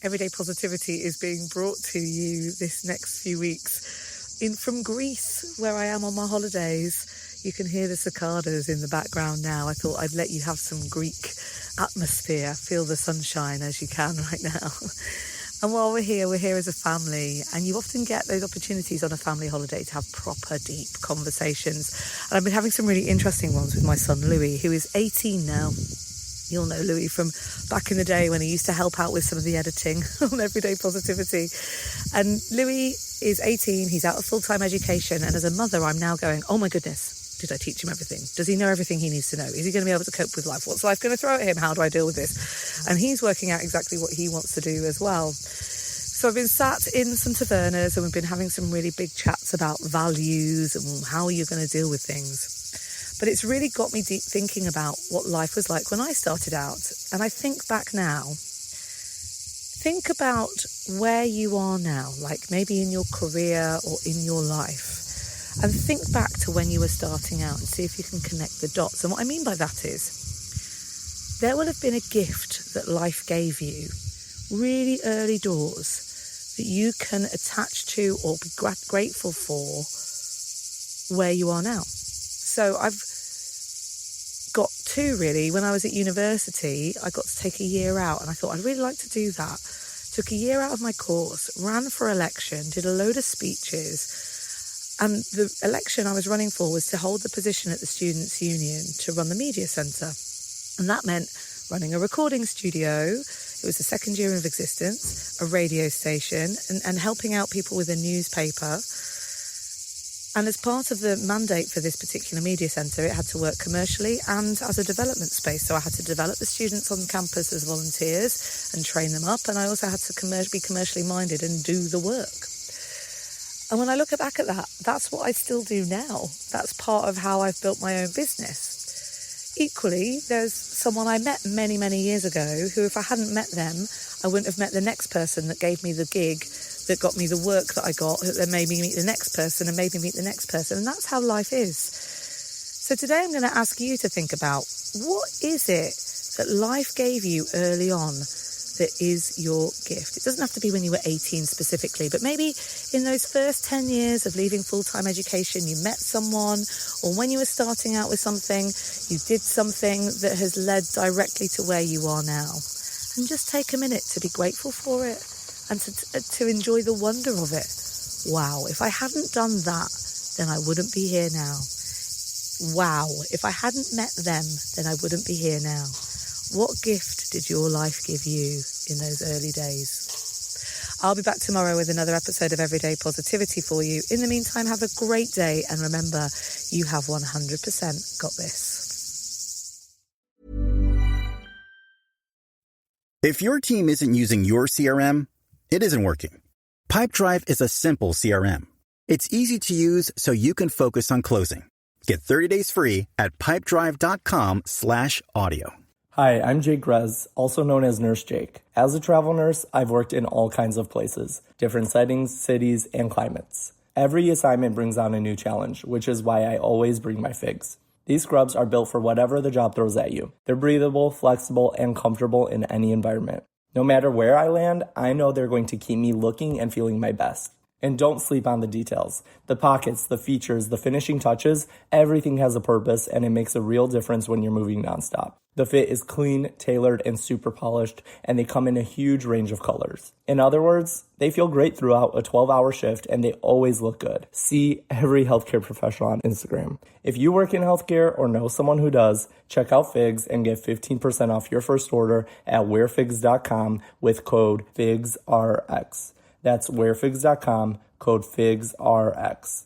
Everyday Positivity is being brought to you this next few weeks from Greece, where I am on my holidays. You can hear the cicadas in the background now. I thought I'd let you have some Greek atmosphere, feel the sunshine as you can right now. And while we're here as a family, and you often get those opportunities on a family holiday to have proper deep conversations. And I've been having some really interesting ones with my son Louis, who is 18 now. You'll know Louis from back in the day when he used to help out with some of the editing on Everyday Positivity. And Louis is 18, he's out of full-time education, and as a mother I'm now going, oh my goodness, did I teach him everything? Does he know everything he needs to know? Is he going to be able to cope with life? What's life going to throw at him? How do I deal with this? And he's working out exactly what he wants to do as well. So I've been sat in some tavernas and we've been having some really big chats about values and how you're going to deal with things. But it's really got me deep thinking about what life was like when I started out. And I think back now, think about where you are now, like maybe in your career or in your life. And think back to when you were starting out and see if you can connect the dots. And what I mean by that is, there will have been a gift that life gave you, really early doors, that you can attach to or be grateful for where you are now. So I've got two really. When I was at university, I got to take a year out and I thought I'd really like to do that. Took a year out of my course, ran for election, did a load of speeches. And the election I was running for was to hold the position at the Students' Union to run the media centre. And that meant running a recording studio. It was the second year of existence, a radio station, and helping out people with a newspaper. And as part of the mandate for this particular media centre, it had to work commercially and as a development space. So I had to develop the students on campus as volunteers and train them up. And I also had to be commercially minded and do the work. And when I look back at that, that's what I still do now. That's part of how I've built my own business. Equally, there's someone I met many, many years ago who, if I hadn't met them, I wouldn't have met the next person that gave me the gig, that got me the work that I got, that made me meet the next person and made me meet the next person. And that's how life is. So today I'm going to ask you to think about, what is it that life gave you early on that is your gift? It doesn't have to be when you were 18 specifically, but maybe in those first 10 years of leaving full-time education, you met someone, or when you were starting out with something, you did something that has led directly to where you are now. And just take a minute to be grateful for it and to enjoy the wonder of it. Wow, if I hadn't done that, then I wouldn't be here now. Wow, if I hadn't met them, then I wouldn't be here now. What gift did your life give you in those early days? I'll be back tomorrow with another episode of Everyday Positivity for you. In the meantime, have a great day, and remember, you have 100% got this. If your team isn't using your CRM, it isn't working. Pipedrive is a simple CRM. It's easy to use so you can focus on closing. Get 30 days free at pipedrive.com/audio. Hi, I'm Jake Grez, also known as Nurse Jake. As a travel nurse, I've worked in all kinds of places, different settings, cities, and climates. Every assignment brings on a new challenge, which is why I always bring my figs. These scrubs are built for whatever the job throws at you. They're breathable, flexible, and comfortable in any environment. No matter where I land, I know they're going to keep me looking and feeling my best. And don't sleep on the details. The pockets, the features, the finishing touches, everything has a purpose, and it makes a real difference when you're moving nonstop. The fit is clean, tailored, and super polished, and they come in a huge range of colors. In other words, they feel great throughout a 12-hour shift, and they always look good. See every healthcare professional on Instagram. If you work in healthcare or know someone who does, check out Figs and get 15% off your first order at wearfigs.com with code FIGSRX. That's wearfigs.com, code FIGSRX.